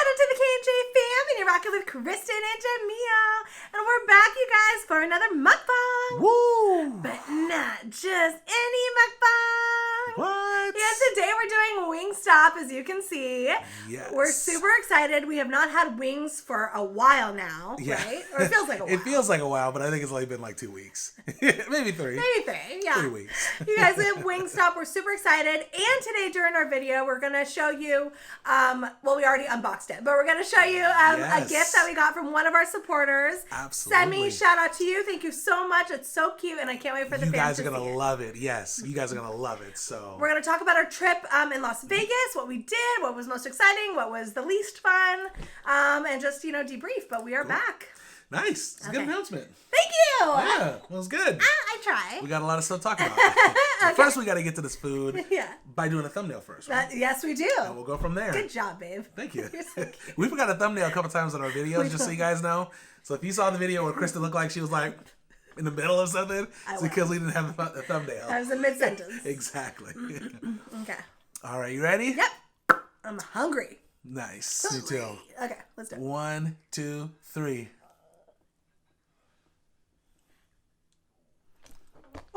Shout out to the K&J Fam, and you're rocking with Kristin and Jamil. And we're back, you guys, for another mukbang. Woo! But not just any mukbang. What? Yeah, today we're doing Wingstop, as you can see. Yes. We're super excited. We have not had wings for a while now, right? Or it feels like a while. It feels like a while, but I think it's only been like 2 weeks. Maybe 3. Maybe 3, yeah. 3 weeks. You guys, we have Wingstop. We're super excited. And today during our video, we're going to show you, well, we already unboxed it, but we're going to show you a gift that we got from one of our supporters. Absolutely. Semi, shout out to you. Thank you so much. It's so cute, and I can't wait for the fans to see it. You guys are going to love it. Yes, you guys are going to love it. So we're going to talk about our trip in Las Vegas, what we did, what was most exciting, what was the least fun, and just, debrief. But we are back. Nice. It's a good announcement. Thank you. Yeah, it was good. I try. We got a lot of stuff to talk about. Okay. First, we got to get to this food by doing a thumbnail first. Right? Yes, we do. And we'll go from there. Good job, babe. Thank you. You're so cute. We forgot a thumbnail a couple times in our videos, just so you guys know. So if you saw the video where Kristin looked like she was like in the middle of something, it's because we didn't have a thumbnail. I was in mid-sentence. Exactly. Okay. All right, you ready? Yep. I'm hungry. Nice. Me too. Okay, let's do it. 1, 2, 3.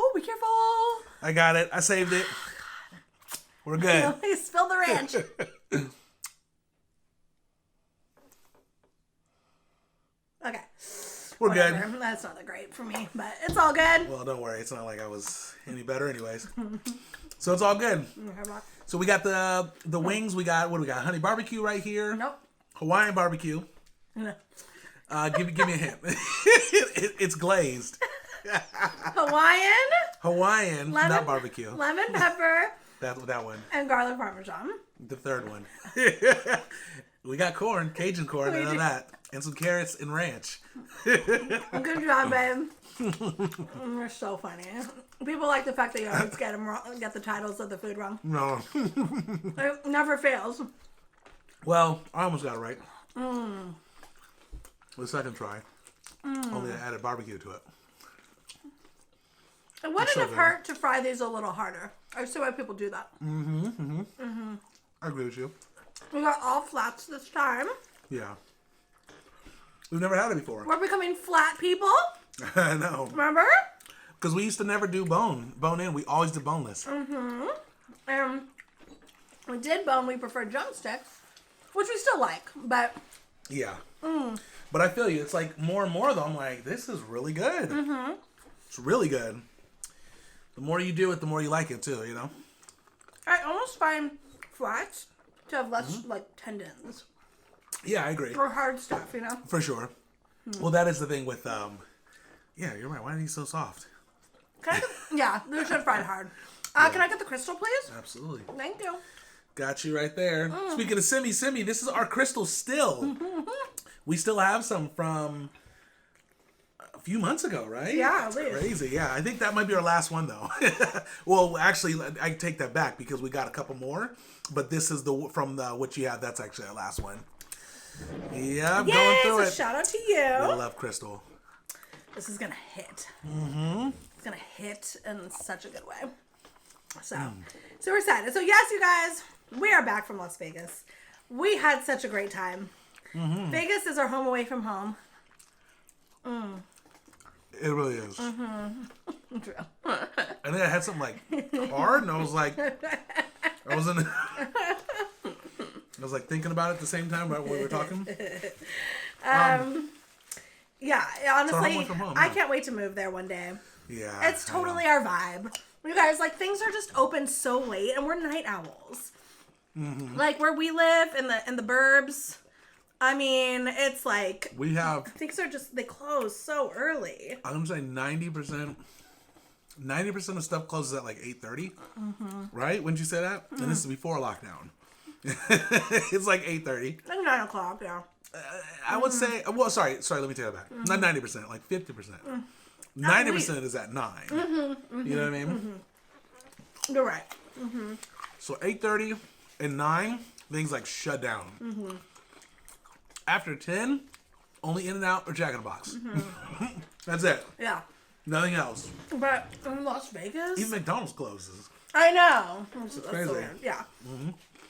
Oh, be careful. I got it. I saved it. We're good. You spilled the ranch. Okay. We're Whatever. good. That's not that great for me, but it's all good. Well, don't worry. It's not like I was any better anyways. So it's all good. So we got the wings. We got, what do we got? Honey barbecue right here. Nope. Hawaiian barbecue. No. Give me a hint. It's glazed. Lemon, Hawaiian, not barbecue. Lemon pepper. That one. And garlic parmesan. The third one. We got corn, Cajun corn, I know that. And some carrots and ranch. Good job, babe. You're so funny. People like the fact that you always get them wrong, get the titles of the food wrong. No. It never fails. Well, I almost got it right. The second try. Only I added barbecue to it. It wouldn't have hurt to fry these a little harder. I see why people do that. I agree with you. We got all flats this time. Yeah. We've never had it before. We're becoming flat people. I know. Remember? Because we used to never do bone in. We always did boneless. And we did bone. We preferred drumsticks, which we still like, but... Yeah. But I feel you. It's like more and more, though, I'm like, this is really good. It's really good. The more you do it, the more you like it, too, I almost find flats to have less, tendons. Yeah, I agree. For hard stuff, For sure. Well, that is the thing with, yeah, you're right. Why are these so soft? Yeah, they should fry hard. Can I get the crystal, please? Absolutely. Thank you. Got you right there. Speaking of Simi, this is our crystal still. We still have some from a few months ago, right? Yeah, it's crazy. Yeah, I think that might be our last one, though. Well, actually, I take that back because we got a couple more. But this is from what you have. That's actually our last one. Yeah, I'm going through it. Shout out to you. I love crystal. This is going to hit. It's going to hit in such a good way. So we're excited. So, yes, you guys, we are back from Las Vegas. We had such a great time. Vegas is our home away from home. It really is. True. I think I had something hard, and I was like, I was thinking about it at the same time right when we were talking. Yeah, honestly, home, I can't wait to move there one day. Yeah. It's totally our vibe. You guys, things are just open so late, and we're night owls. Where we live in the burbs, I mean, it's we have things are just, they close so early. I'm gonna say 90% of stuff closes at 8:30. Right? Wouldn't you say that? And this is before lockdown. It's 8:30. 9 o'clock, yeah. I would say, well, sorry, let me take that back. Not 90%, 50%. 90% is at 9. You know what I mean? You're right. So 8:30 and 9, things shut down. After 10, only In-N-Out or Jack in the Box. That's it. Yeah. Nothing else. But in Las Vegas, Even McDonald's closes. I know. That's crazy. weird. Yeah.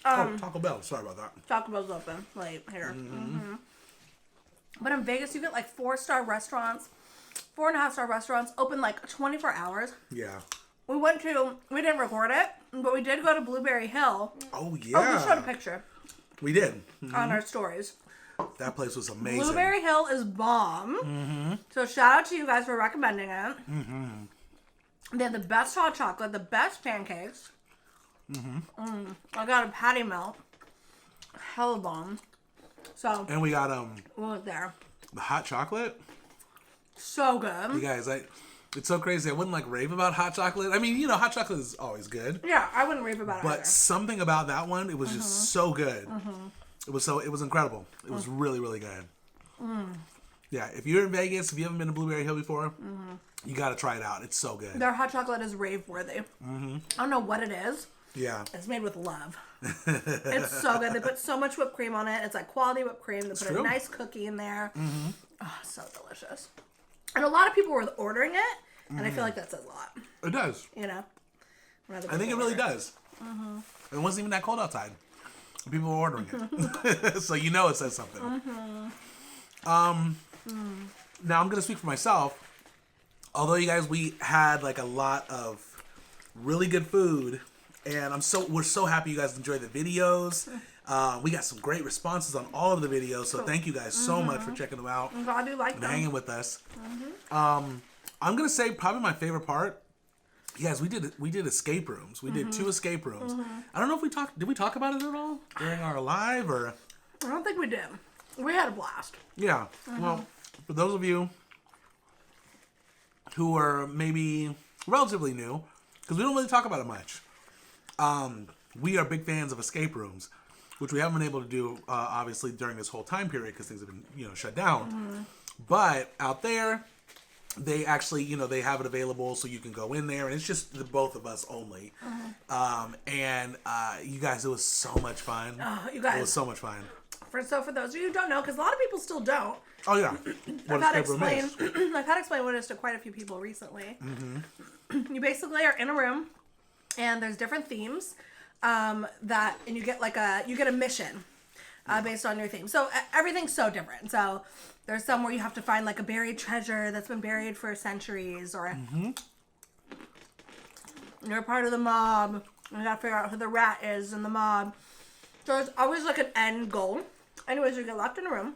Taco Bell. Sorry about that. Taco Bell's open late here. But in Vegas, you get like 4-star restaurants, 4.5-star restaurants open like 24 hours. Yeah. We didn't record it, but we did go to Blueberry Hill. Oh, yeah. Oh, we showed a picture. We did. On our stories. That place was amazing. Blueberry Hill is bomb. So shout out to you guys for recommending it. They have the best hot chocolate, the best pancakes. I got a patty melt. Hella bomb. So. And we got we went there. the hot chocolate. So good. You guys, it's so crazy. I wouldn't like rave about hot chocolate. I mean, you know, hot chocolate is always good. Yeah, I wouldn't rave about it But either. something about that one, it was just so good. It was incredible. It was really, really good. Yeah, if you're in Vegas, if you haven't been to Blueberry Hill before, you got to try it out. It's so good. Their hot chocolate is rave worthy. I don't know what it is. Yeah. It's made with love. It's so good. They put so much whipped cream on it. It's like quality whipped cream. They put a nice cookie in there. Oh, so delicious. And a lot of people were ordering it, and I feel like that says a lot. It does. You know? I think it really does. It wasn't even that cold outside. People were ordering it. So you know it says something. Now I'm going to speak for myself. Although you guys, we had like a lot of really good food, and we're so happy you guys enjoyed the videos. We got some great responses on all of the videos, so thank you guys so much for checking them out. I'm glad you like them. Hanging with us. I'm gonna say probably my favorite part. Yes, we did escape rooms. We did 2 escape rooms. I don't know if did we talk about it at all during our live or? I don't think we did. We had a blast. Yeah. Well, for those of you who are maybe relatively new, because we don't really talk about it much, we are big fans of escape rooms, which we haven't been able to do obviously during this whole time period because things have been shut down. But out there, they actually they have it available so you can go in there, and it's just the both of us only. And you guys, it was so much fun. Oh, you guys, it was so much fun. For those of you who don't know, because a lot of people still don't. Oh yeah, I've had to explain what it is to quite a few people recently. You basically are in a room, and there's different themes and you get a mission based on your theme. So everything's so different. So there's some where you have to find like a buried treasure that's been buried for centuries, or you're part of the mob. You gotta figure out who the rat is in the mob. So there's always like an end goal. Anyways, you get locked in a room.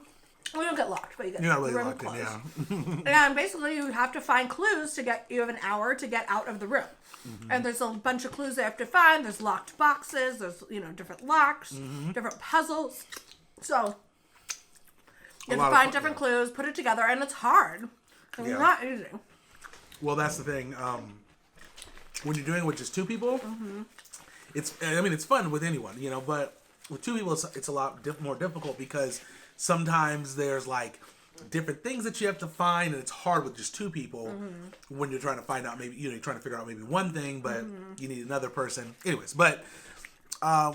Well, you don't get locked, but you get You're not really the room locked closed. And basically, you have to find clues you have an hour to get out of the room. And there's a bunch of clues they have to find. There's locked boxes. There's, different locks, different puzzles. So, you have to find different clues, put it together, and it's hard. It's not easy. Well, that's the thing. When you're doing it with just 2 people, it's fun with anyone, but with 2 people, it's a lot more difficult because sometimes there's like different things that you have to find, and it's hard with just 2 people when you're trying to find out you're trying to figure out maybe one thing, but you need another person. Anyways, but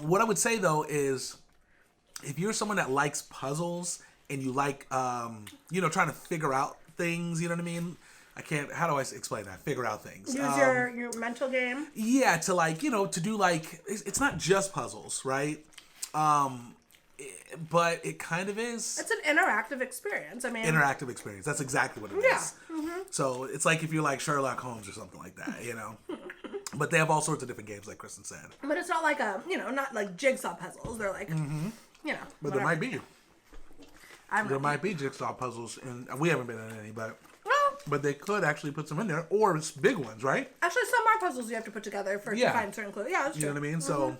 what I would say though is if you're someone that likes puzzles and you like trying to figure out things, you know what I mean? How do I explain that? Figure out things. Use your mental game. Yeah, to like, to do like, it's not just puzzles, right? But it kind of is. It's an interactive experience. Interactive experience. That's exactly what it is. So it's like if you're like Sherlock Holmes or something like that, But they have all sorts of different games, like Kristin said. But it's not like not like jigsaw puzzles. They're like, But whatever. There might be. There might be jigsaw puzzles, and we haven't been in any, but they could actually put some in there, or it's big ones, right? Actually, some are puzzles you have to put together to find certain clues. Yeah, that's true. You know what I mean? So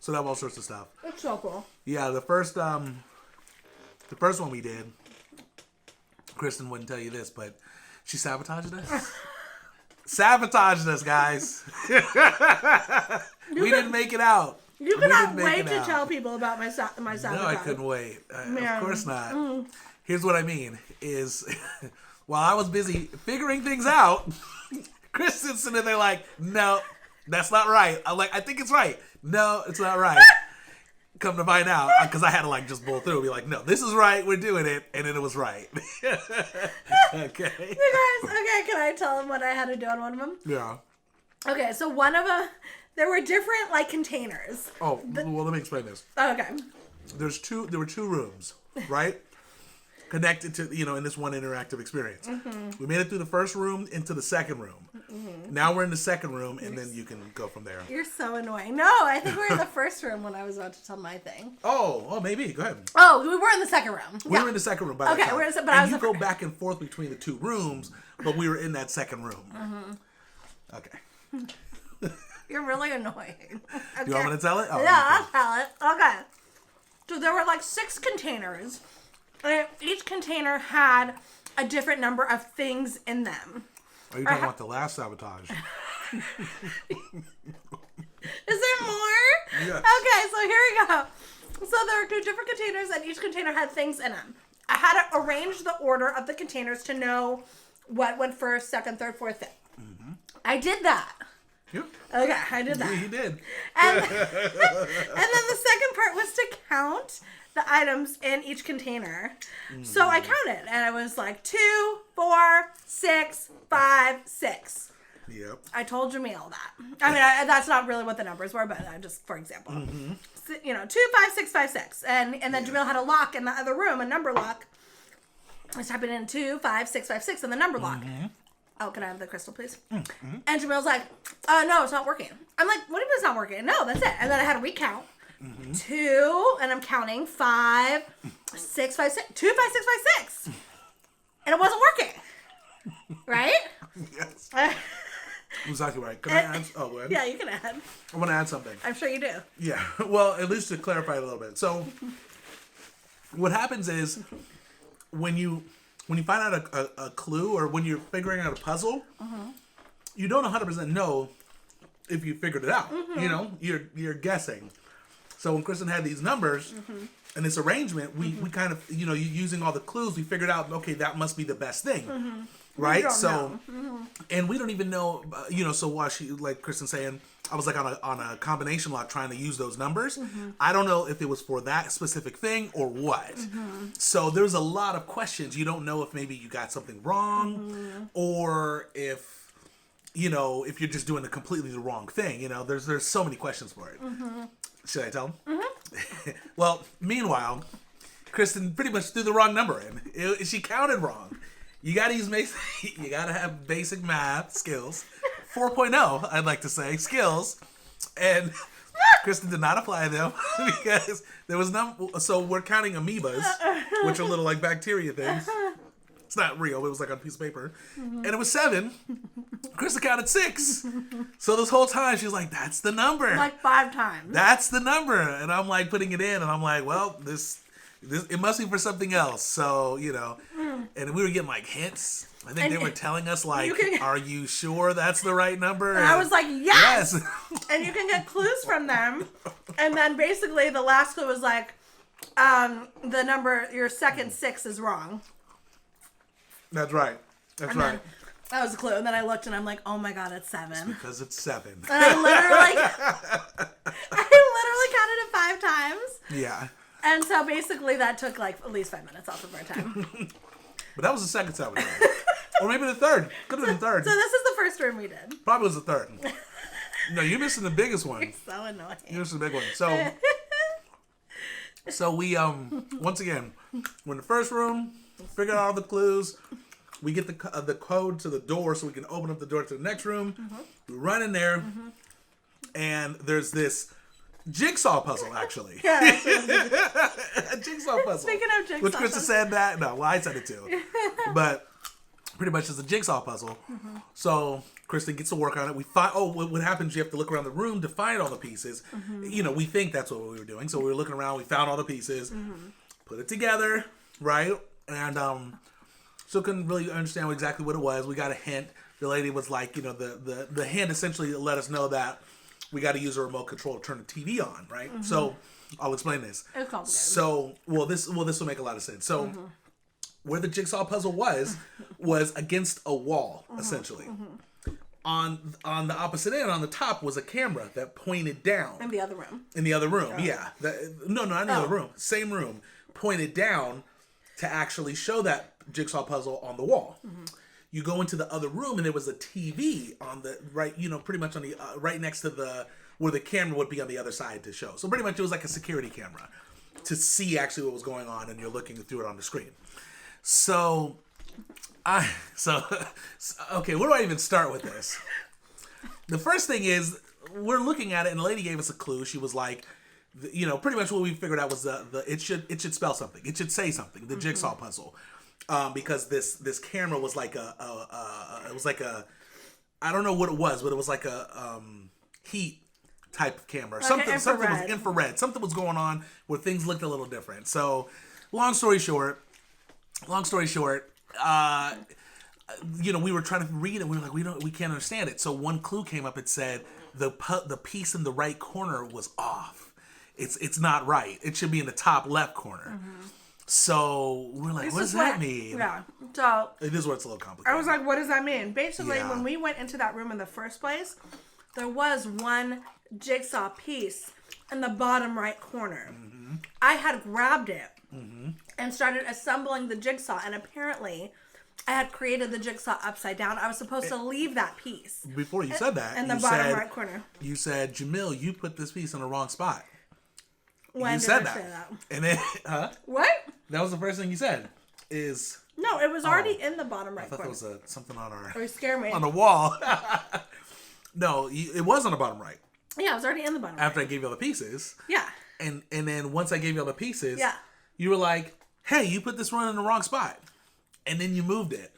they have all sorts of stuff. It's so cool. Yeah, the first one we did, Kristin wouldn't tell you this, but she sabotaged us. Sabotaged us, guys. We didn't make it out. You cannot wait to tell people about my sabotage. No, I couldn't wait. Of course not. Here's what I mean is, while I was busy figuring things out, Kristin's sitting there like, no, that's not right. I'm like, I think it's right. No, it's not right. Come to find out, because I had to like just bull through and be like, no, this is right. We're doing it. And then it was right. Okay. You guys, can I tell them what I had to do on one of them? Yeah. Okay, so one of them, there were different like containers. Oh, well, let me explain this. Okay. There were two rooms, right? Connected to, in this one interactive experience. We made it through the first room into the second room. Now we're in the second room, and then you can go from there. You're so annoying. No, I think we were in the first room when I was about to tell my thing. Oh, maybe. Go ahead. Oh, we were in the second room. We were in the second room by the time. But I was you go back and forth between the two rooms, but we were in that second room. Okay. You're really annoying. Okay. You want me to tell it? Oh, yeah, I'll tell it. Okay. So there were like 6 containers. And each container had a different number of things in them. Are you talking about the last sabotage? Is there more? Yes. Okay, so here we go. So there are 2 different containers, and each container had things in them. I had to arrange the order of the containers to know what went first, second, third, fourth, fifth. I did that. Yep. Okay, I did that. Yeah, you did. And then the second part was to count the items in each container. So I counted, and I was like 2, 4, 6, 5, 6. Yep. I told Jamil that. I mean, that's not really what the numbers were, but just for example. 2, 5, 6, 5, 6. And then Jamil had a lock in the other room, a number lock. I was typing in 2, 5, 6, 5, 6 in the number lock. Oh, can I have the crystal, please? And Jamil's like, no, it's not working. I'm like, what do you mean it's not working? No, that's it. And then I had to recount. 2, and I'm counting 5, 6, 5, 6. 2, 5, 6, 5, 6. And it wasn't working. Right? Yes. Exactly right. Can I add? Oh, go ahead. Yeah, you can add. I want to add something. I'm sure you do. Yeah. Well, at least to clarify it a little bit. So, what happens is when you find out a clue or when you're figuring out a puzzle, you don't 100% know if you figured it out. You're guessing. So when Kristin had these numbers and this arrangement, we kind of, using all the clues, we figured out, okay, that must be the best thing. Right? So, and we don't even know, so while she, like Kristin saying, I was like on a combination lock trying to use those numbers. I don't know if it was for that specific thing or what. So there's a lot of questions. You don't know if maybe you got something wrong or if, if you're just doing completely the wrong thing. There's so many questions for it. Should I tell them? Well, meanwhile, Kristin pretty much threw the wrong number in. She counted wrong. You gotta you gotta have basic math skills. 4.0, I'd like to say, skills. And Kristin did not apply them because there was so we're counting amoebas, which are little like bacteria things. It's not real. It was like on a piece of paper. And it was 7. Kristin counted 6. So this whole time, she was like, that's the number. Like 5 times. That's the number. And I'm like putting it in. And I'm like, well, this it must be for something else. So, and we were getting like hints. I think they were telling us like, are you sure that's the right number? And I was like, yes. And you can get clues from them. And then basically the last clue was like, the number, your second 6 is wrong. That's right. That's right. That was a clue. And then I looked and I'm like, oh my God, it's 7. It's because it's 7. And I literally counted it 5 times. Yeah. And so basically that took like at least 5 minutes off of our time. But that was the second time we did it. Or maybe the third. Could have been the third. So this is the first room we did. Probably was the third. No, you're missing the biggest one. You're so annoying. You're missing the big one. So we once again, we're in the first room, figure out all the clues. We get the code to the door so we can open up the door to the next room. We run in there, and there's this jigsaw puzzle, actually. Yeah. A jigsaw puzzle. Speaking of jigsaw which Kristin said that. No, well, I said it too. But pretty much it's a jigsaw puzzle. So Kristin gets to work on it. We find, what happens, you have to look around the room to find all the pieces. We think that's what we were doing. So we were looking around, we found all the pieces, put it together, right? And still couldn't really understand exactly what it was. We got a hint. The lady was like, the hint essentially let us know that we got to use a remote control to turn the TV on, right? So I'll explain this. It's complicated. So, this will make a lot of sense. So where the jigsaw puzzle was against a wall, essentially. On the opposite end, on the top, was a camera that pointed down. In the other room. In the other room, yeah. Not in the other room. Same room. Pointed down to actually show that jigsaw puzzle on the wall. You go into the other room, and there was a TV on the right, pretty much on the right next to the where the camera would be on the other side to show. So pretty much it was like a security camera to see actually what was going on, and you're looking through it on the screen. So okay, where do I even start with this? The first thing is, we're looking at it, and the lady gave us a clue. She was like, pretty much what we figured out was it should spell something. It should say something. The jigsaw puzzle, because this camera was like it was like a, I don't know what it was, but it was like a heat type of camera. Like something was infrared. Something was going on where things looked a little different. So, long story short, we were trying to read it. We were like, we can't understand it. So one clue came up. It said the piece in the right corner was off. It's not right. It should be in the top left corner. So we're like, what does that mean? Yeah. So it is where it's a little complicated. I was like, what does that mean? Basically, when we went into that room in the first place, there was one jigsaw piece in the bottom right corner. I had grabbed it and started assembling the jigsaw, and apparently I had created the jigsaw upside down. I was supposed to leave that piece. Before you said that, in the bottom right corner. You said, Jamil, you put this piece in the wrong spot. When you did said I say that? And then, What? That was the first thing you said. No, it was already in the bottom right I thought corner. there was something on our... Or you scare me. On the wall. No, it was on the bottom right. Yeah, it was already in the bottom After right. I gave you all the pieces. Yeah. And then once I gave you all the pieces, yeah, you were like, hey, you put this one in the wrong spot. And then you moved it.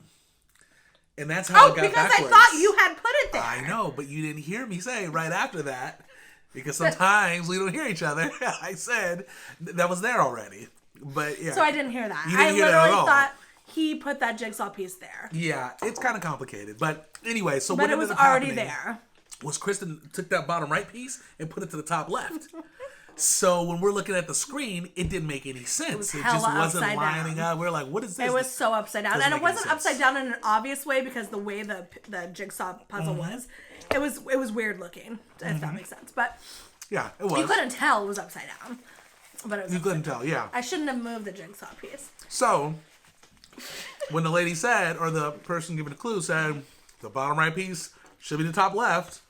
And that's how it got because backwards. I thought you had put it there. I know, but you didn't hear me say right after that. Because sometimes we don't hear each other. I said that was there already. But yeah. So I didn't hear that. You didn't I hear that literally at all. thought he put that jigsaw piece there. Yeah, it's kind of complicated. But anyway, so but what it was ended up already happening there. Was Kristin took that bottom right piece and put it to the top left. So when we're looking at the screen, it didn't make any sense. It just wasn't lining up. We're like, what is this? It was so upside down. And it wasn't sense. upside down in an obvious way because the way the jigsaw puzzle was, it was weird looking, if that makes sense. But yeah, it was. You couldn't tell it was upside down. But it was You couldn't tell, yeah. I shouldn't have moved the jigsaw piece. So when the lady said, or the person giving the clue said, the bottom right piece should be the top left,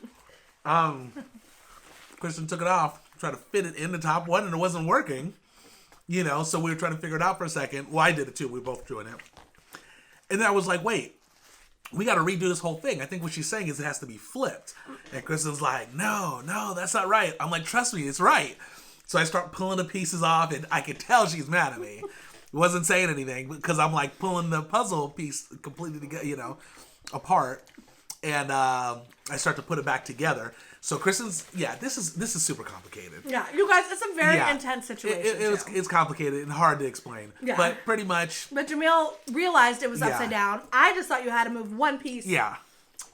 Kristin took it off, tried to fit it in the top one, and it wasn't working. So we were trying to figure it out for a second. Well, I did it too. We were both doing it. And then I was like, wait, we got to redo this whole thing. I think what she's saying is it has to be flipped. And Kristin's like, no, that's not right. I'm like, trust me, it's right. So I start pulling the pieces off, and I could tell she's mad at me. Wasn't saying anything because I'm like pulling the puzzle piece completely together, apart. And I start to put it back together. So Kristin's, this is super complicated. Yeah, you guys, it's a very intense situation. It's complicated and hard to explain. Yeah. But pretty much. But Jamil realized it was upside down. I just thought you had to move one piece. Yeah.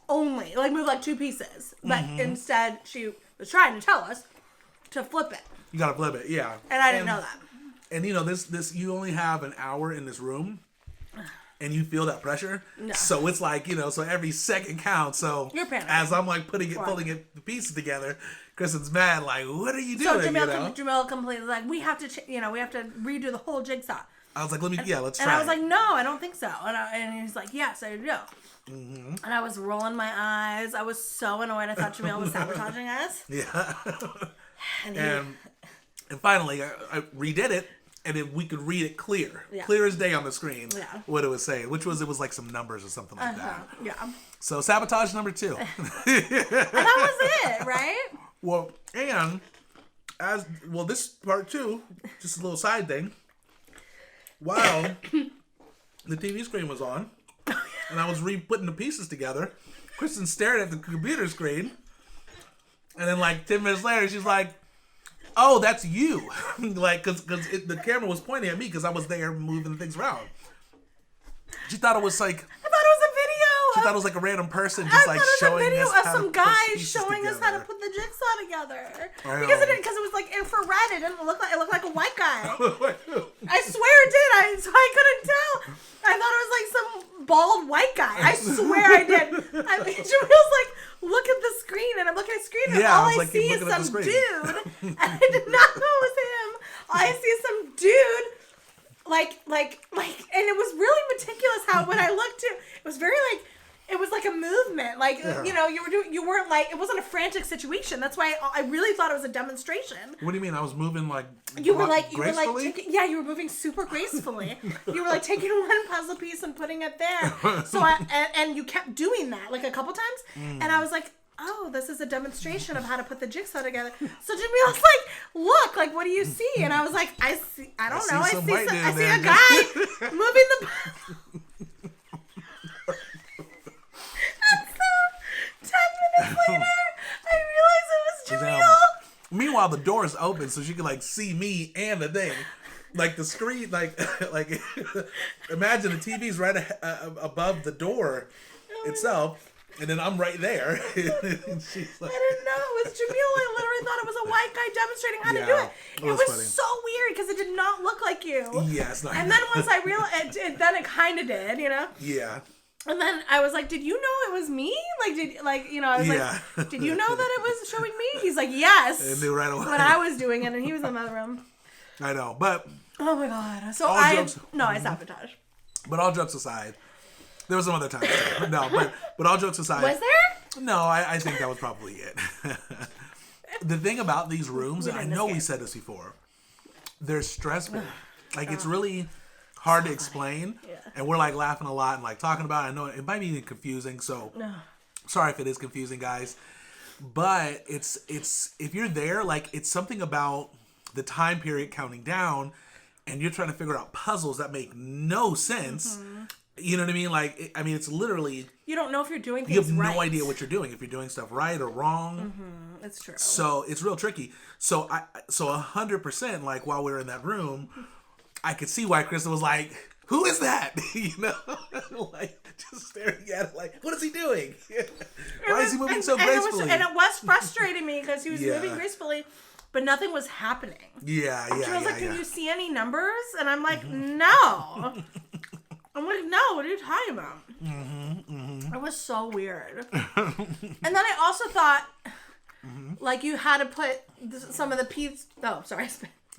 Only. Like move like two pieces. But instead, she was trying to tell us to flip it. You gotta flip it, yeah. And I didn't know that. And this you only have an hour in this room. And you feel that pressure, so it's like so every second counts. So you're panicking. As I'm like pulling the pieces together, Kristin's mad. Like, what are you doing? So Jamil completely like we have to we have to redo the whole jigsaw. I was like, let's try. And I was like, no, I don't think so. And he's like, yes, I do. And I was rolling my eyes. I was so annoyed. I thought Jamil was sabotaging us. Yeah. And finally, I redid it. And then we could read it clear as day on the screen, what it was saying, it was like some numbers or something like that. Yeah. So sabotage number 2. And that was it, right? Well, and this part 2, just a little side thing. While the TV screen was on, and I was putting the pieces together, Kristin stared at the computer screen, and then like 10 minutes later, she's like, oh, that's you. Like, because the camera was pointing at me because I was there moving things around. She thought it was like... I thought it was a video. She thought it was like a random person just like showing us how to put some guy showing together. us how to put the jigsaw together. Because it was like infrared. It didn't look like it looked like a white guy. I swear it did. So I couldn't tell. I thought it was like some bald white guy. I swear I did. I mean, Jamil's like, look at the screen, and I'm looking at the screen, and all I see is some dude, and I did not know it was him. All I see is some dude, like, and it was really meticulous how when I looked at, it was very like, it was like a movement. Like, you know, you weren't like, it wasn't a frantic situation. That's why I really thought it was a demonstration. What do you mean? I was moving like you were like you were moving super gracefully. You were like taking one puzzle piece and putting it there. So and you kept doing that like a couple times. And I was like, oh, this is a demonstration of how to put the jigsaw together. So Jamil was like, look, like, what do you see? And I was like, I see a guy moving the And so 10 minutes later, I realized it was Jamil. Meanwhile, the door is open so she can like see me and the thing. Like the screen, like imagine the TV's right above the door itself. And then I'm right there. And she's like, I didn't know it was Jamil. I literally thought it was a white guy demonstrating how to do it. It was funny. So weird because it did not look like you. Yeah, it's not. And then once I realized, then it kind of did, you know? Yeah. And then I was like, did you know it was me? Like, I was like, did you know that it was showing me? He's like, yes. And knew right away. When I was doing it and he was in the other room. I know, but. Oh my God. So I sabotaged. But all jokes aside. There was some other times too. No, but all jokes aside. Was there? No, I think that was probably it. The thing about these rooms, I know we said this before, they're stressful. Like it's really hard to explain. Yeah. And we're like laughing a lot and like talking about it. I know it might be confusing, so sorry if it is confusing, guys. But it's if you're there, like it's something about the time period counting down and you're trying to figure out puzzles that make no sense. Mm-hmm. You know what I mean? Like, it's literally... You don't know if you're doing things right. You have no idea what you're doing, if you're doing stuff right or wrong. Mm-hmm. It's true. So, it's real tricky. So 100%, like, while we were in that room, I could see why Kristen was like, who is that? You know? Like, just staring at it like, what is he doing? Why is he moving so gracefully? And it was frustrating me because he was moving gracefully, but nothing was happening. Yeah. She was like, can you see any numbers? And I'm like, no. I'm like, no, what are you talking about? It was so weird. And then I also thought, like, you had to put some of the piece... Oh, sorry.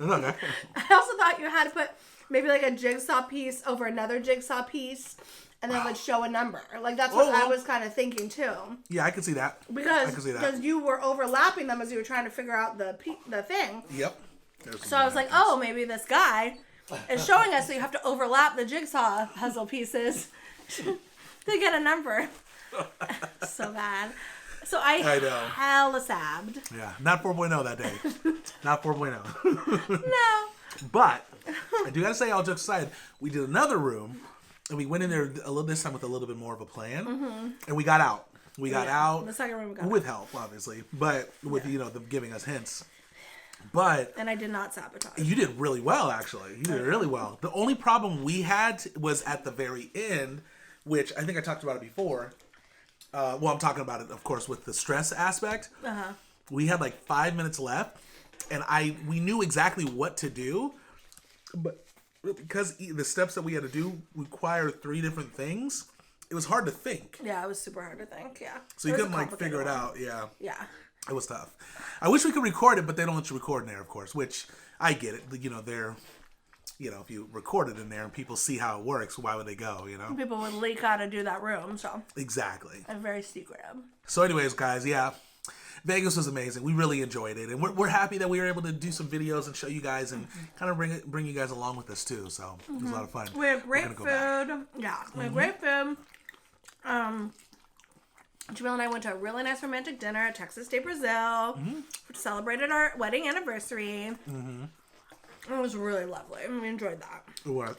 Okay. I also thought you had to put maybe, like, a jigsaw piece over another jigsaw piece, and then it would show a number. Like, that's what I was kind of thinking, too. Yeah, I can see that. Because you were overlapping them as you were trying to figure out the thing. Yep. So I was like, oh, maybe this guy... It's showing us that you have to overlap the jigsaw puzzle pieces to get a number. So bad. So I know. Hella sabbed. Yeah, not 4.0 that day. Not 4.0. No. But I do gotta say, all jokes aside, we did another room, and we went in there this time with a little bit more of a plan, and we got out. We got out. The second room we got with help, obviously, but with them giving us hints. But and I did not sabotage. You did really well, actually. You did really well. The only problem we had was at the very end, which I think I talked about it before. Well, I'm talking about it, of course, with the stress aspect. We had like 5 minutes left, and we knew exactly what to do, but because the steps that we had to do require 3 different things, it was hard to think. Yeah, it was super hard to think. Yeah. So you couldn't like figure it out. Yeah. Yeah. It was tough. I wish we could record it, but they don't let you record in there, of course, which I get it. You know, if you record it in there and people see how it works, why would they go, you know? People would leak how to do that room, so. Exactly. A very secret. So anyways, guys, yeah. Vegas was amazing. We really enjoyed it. And we're happy that we were able to do some videos and show you guys and kind of bring you guys along with us, too. So it was a lot of fun. We had great food. Yeah, we had great food. Jamil and I went to a really nice romantic dinner at Texas de Brazil. Celebrated our wedding anniversary. It was really lovely. We enjoyed that. It was.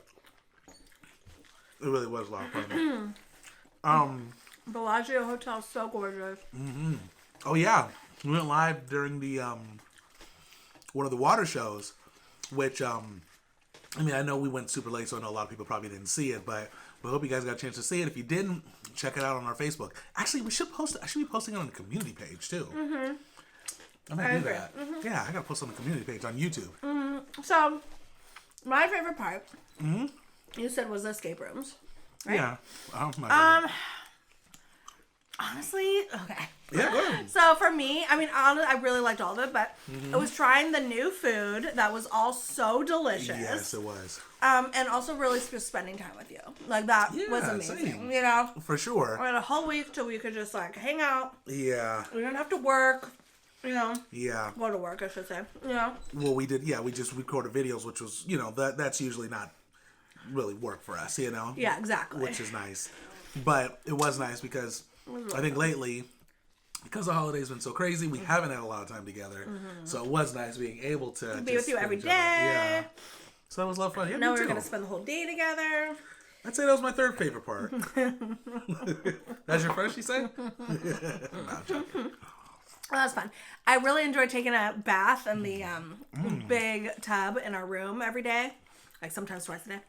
It really was a lot of fun. Bellagio Hotel is so gorgeous. Oh yeah, we went live during the one of the water shows, which I know we went super late, so I know a lot of people probably didn't see it, but we hope you guys got a chance to see it. If you didn't, check it out on our Facebook. Actually, I should be posting it on the community page too. I might do that. Yeah, I gotta post on the community page on YouTube. So, my favorite part, you said was the escape rooms, right? Yeah. Honestly, okay. Yeah, go ahead. So for me, I mean, honestly, I really liked all of it, but it was trying the new food that was all so delicious. Yes, it was. And also really just spending time with you. Like, that was amazing. Same. You know? For sure. We had a whole week till we could just, like, hang out. Yeah. We didn't have to work. You know? Yeah. Go to work, I should say. You know? Well, we did, we just recorded videos, which was, that's usually not really work for us, you know? Yeah, exactly. Which is nice. But it was nice because I think lately, because the holiday's been so crazy, we haven't had a lot of time together. So it was nice being able to be with you every day. Yeah. So that was a lot of fun. Yeah, now we're going to spend the whole day together. I'd say that was my third favorite part. That's your first, you say? No, I'm joking. Well, that was fun. I really enjoyed taking a bath in the big tub in our room every day. Like sometimes twice a day.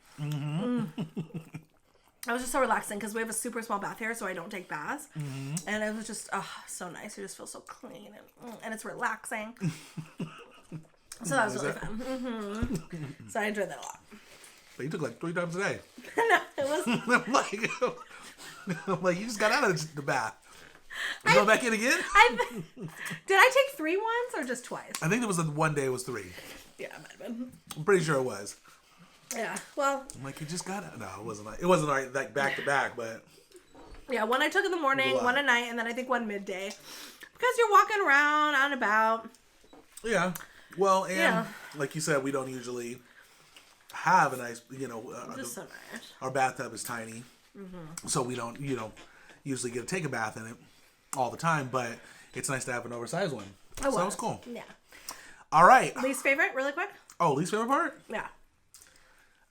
It was just so relaxing because we have a super small bath here, so I don't take baths. And it was just, so nice. You just feel so clean and it's relaxing. So that was really fun. So I enjoyed that a lot. But you took like 3 times a day. No, it was... I'm like, you just got out of the bath. You going back in again? Did I take 3 once or just twice? I think it was one day it was 3. Yeah, it might have been. I'm pretty sure it was. Yeah, well... I'm like, you just got out. No, it wasn't like back to back, but... Yeah, one I took in the morning, one at night, and then I think one midday. Because you're walking around, out and about. Yeah. Well, and like you said, we don't usually have a nice, just so nice. Our bathtub is tiny. So we don't, usually get to take a bath in it all the time, but it's nice to have an oversized one. So that was cool. Yeah. All right. Least favorite, really quick? Oh, least favorite part? Yeah.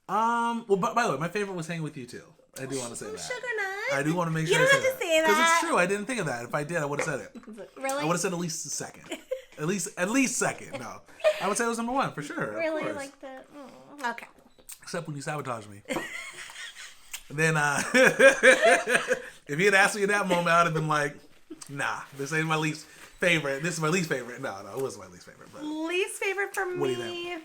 Well, by the way, my favorite was hanging with you too. I do want to say that. Sugar nut. I do want to make sure you I don't say have to say that. Because it's true. I didn't think of that. If I did, I would have said it. Really? I would have said at least second. At least second. No. I would say it was number 1 for sure. Really? I like that? Oh, okay. Except when you sabotage me. Then, if he had asked me in that moment, I would have been like, nah, this ain't my least favorite. This is my least favorite. No, it wasn't my least favorite. But least favorite for me. What do you think?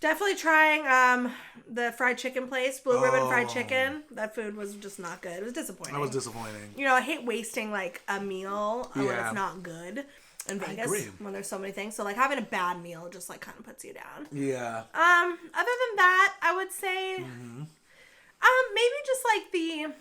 Definitely trying the fried chicken place, Blue Ribbon Fried Chicken. That food was just not good. It was disappointing. That was disappointing. I hate wasting like a meal when it's not good in Vegas when there's so many things. So like having a bad meal just like kind of puts you down. Yeah. Other than that, I would say maybe just like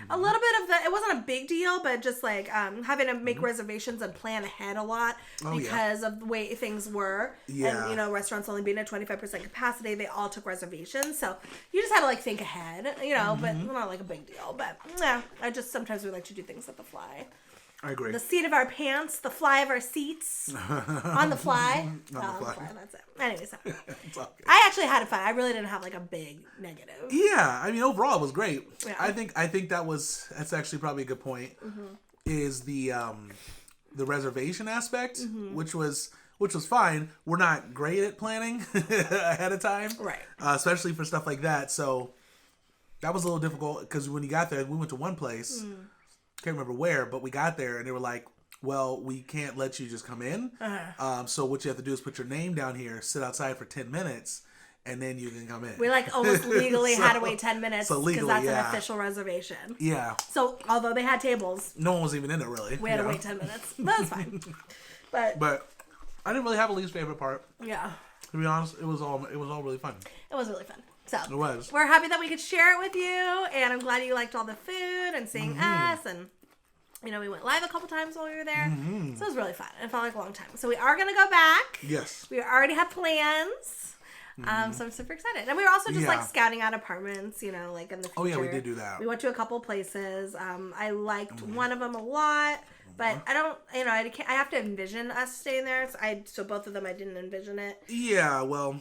a little bit of it wasn't a big deal, but just like having to make reservations and plan ahead a lot because of the way things were. Yeah. And, restaurants only being at 25% capacity, they all took reservations. So you just had to like think ahead, but not like a big deal. But yeah, sometimes we like to do things at the fly. I agree. The seat of our pants, the fly of our seats, on the fly. On the fly, that's it. Anyways, I actually had fun. I really didn't have like a big negative. Yeah, I mean overall it was great. Yeah. I think that's actually probably a good point. Is the reservation aspect, which was fine. We're not great at planning ahead of time, right? Especially for stuff like that. So that was a little difficult because when you got there, we went to one place. Can't remember where, but we got there and they were like, well, we can't let you just come in. So what you have to do is put your name down here, sit outside for 10 minutes, and then you can come in. We like almost legally had to wait 10 minutes because that's an official reservation. Yeah. So although they had tables, no one was even in it really. We had to wait 10 minutes. That was fine. But I didn't really have a least favorite part. Yeah. To be honest, it was all really fun. It was really fun. So it was. We're happy that we could share it with you, and I'm glad you liked all the food and seeing us, and we went live a couple times while we were there, so it was really fun. It felt like a long time. So we are gonna go back. Yes. We already have plans. So I'm super excited, and we were also just like scouting out apartments, like in the future. Oh yeah, we did do that. We went to a couple places. I liked one of them a lot. But I don't, I have to envision us staying there. So both of them, I didn't envision it. Yeah, well,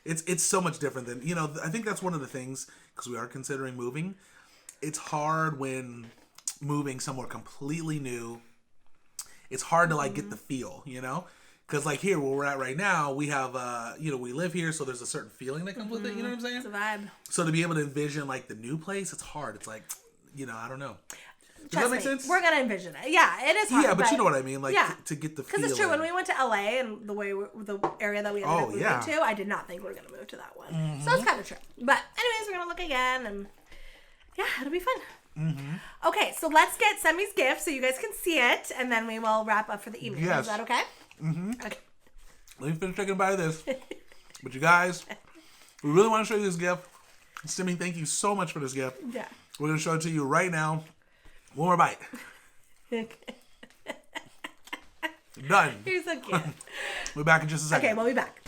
it's so much different than, I think that's one of the things, because we are considering moving. It's hard when moving somewhere completely new. It's hard to, get the feel, Because, here, where we're at right now, we have, we live here, so there's a certain feeling that comes with it, you know what I'm saying? It's a vibe. So to be able to envision, the new place, it's hard. It's like, I don't know. Does Trust that make me, sense? We're going to envision it. Yeah, it is hard. Yeah, but you know what I mean? To get the feel. Because it's true. When we went to LA and the area that we ended up moving to, I did not think we were going to move to that one. So it's kind of true. But anyways, we're going to look again. And yeah, it'll be fun. Okay, so let's get Semi's gift so you guys can see it, and then we will wrap up for the evening. Yes. Is that okay? Okay. Let me finish taking a bite of this. But you guys, we really want to show you this gift. Simi, thank you so much for this gift. Yeah. We're going to show it to you right now. One more bite. Done. You're so cute. We'll be back in just a second. Okay, we'll be back.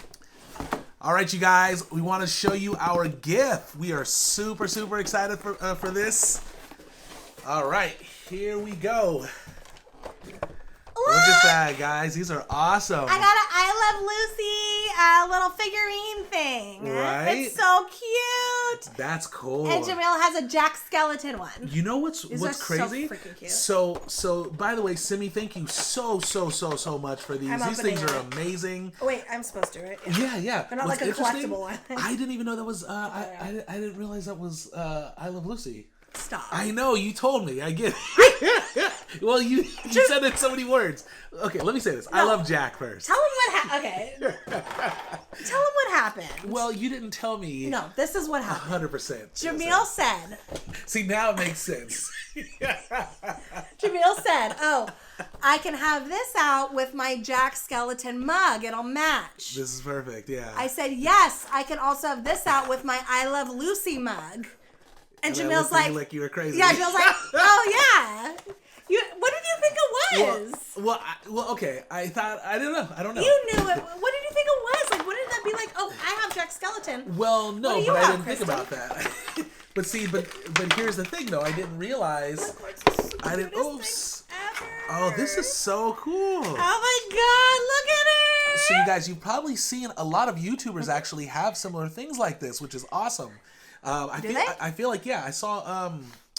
All right, you guys, we want to show you our gift. We are super, super excited for this. All right, here we go. Look at that, guys. These are awesome. I got an I Love Lucy little figurine thing. Right? It's so cute. That's cool. And Jamil has a Jack Skeleton one. You know what's crazy? So freaking cute. So by the way, Simi, thank you so much for these. These things are amazing. Oh, wait, I'm supposed to, right? Yeah. They're not What's like a collectible one. I didn't even know that was. I didn't realize that was I Love Lucy. Stop. I know, you told me. I get it. Well, you said it in so many words. Okay, let me say this. No. I love Jack first. Tell him what happened. Okay. Tell him what happened. Well, you didn't tell me. No, this is what happened. 100%. Jamil said. See, now it makes sense. Jamil said, oh, I can have this out with my Jack Skeleton mug. It'll match. This is perfect, yeah. I said, yes, I can also have this out with my I Love Lucy mug. And Jamil's like you were crazy. Yeah, Jamil's like, oh yeah. What did you think it was? Well, okay. I don't know. You knew it. What did you think it was? Like, what did that be like? Oh, I have Jack Skeleton. Well, no, but I didn't think Kristin? about that. But see, but here's the thing, though. I didn't realize. I didn't. Oops. Oh, this is so cool. Oh my God! Look at her. So you guys, you've probably seen a lot of YouTubers actually have similar things like this, which is awesome. I feel like, yeah, I saw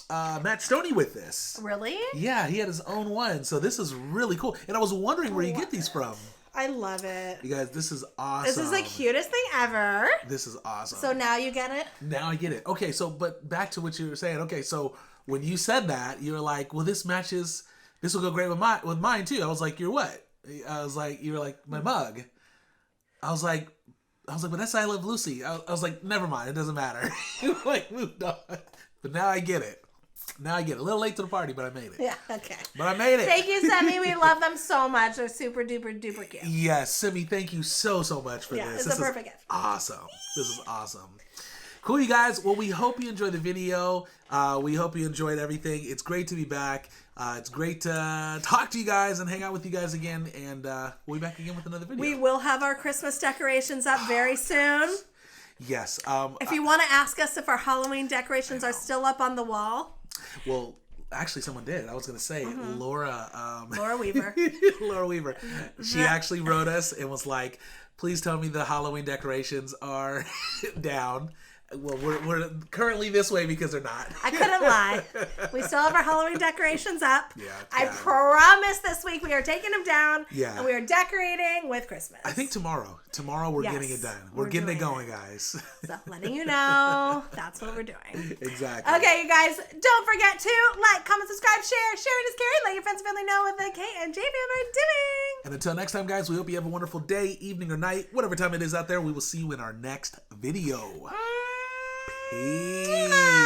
Matt Stoney with this. Really? Yeah, he had his own one. So this is really cool. And I was wondering where you get these from. I love it. You guys, this is awesome. This is the cutest thing ever. This is awesome. So now you get it? Now I get it. Okay, so, but back to what you were saying. Okay, so when you said that, you were like, well, this will go great with mine too. I was like, you're what? You were like, my mug. I was like, but that's I Love Lucy. I was like, never mind, it doesn't matter. Like, moved on. But now I get it. A little late to the party, but I made it. Yeah, okay. But I made it. Thank you, Semi. We love them so much. They're super duper duper cute. Yes, Simi, thank you so much for this. It's a perfect gift. Awesome. This is awesome. Cool, you guys. Well, we hope you enjoyed the video. We hope you enjoyed everything. It's great to be back. It's great to talk to you guys and hang out with you guys again. And we'll be back again with another video. We will have our Christmas decorations up very soon. Yes. If you want to ask us if our Halloween decorations are still up on the wall. Well, actually, someone did. I was going to say, Laura Weaver. Laura Weaver. She actually wrote us and was like, please tell me the Halloween decorations are down. Well, we're currently this way because they're not. I couldn't lie. We still have our Halloween decorations up. Yeah. I promise this week we are taking them down. Yeah. And we are decorating with Christmas. I think tomorrow. Tomorrow we're getting it done. We're getting it going, guys. So letting you know, that's what we're doing. Exactly. Okay, you guys, don't forget to like, comment, subscribe, share. Sharing is caring. Let your friends and family know what the K&J Fam are doing. And until next time, guys, we hope you have a wonderful day, evening, or night. Whatever time it is out there, we will see you in our next video. Peace.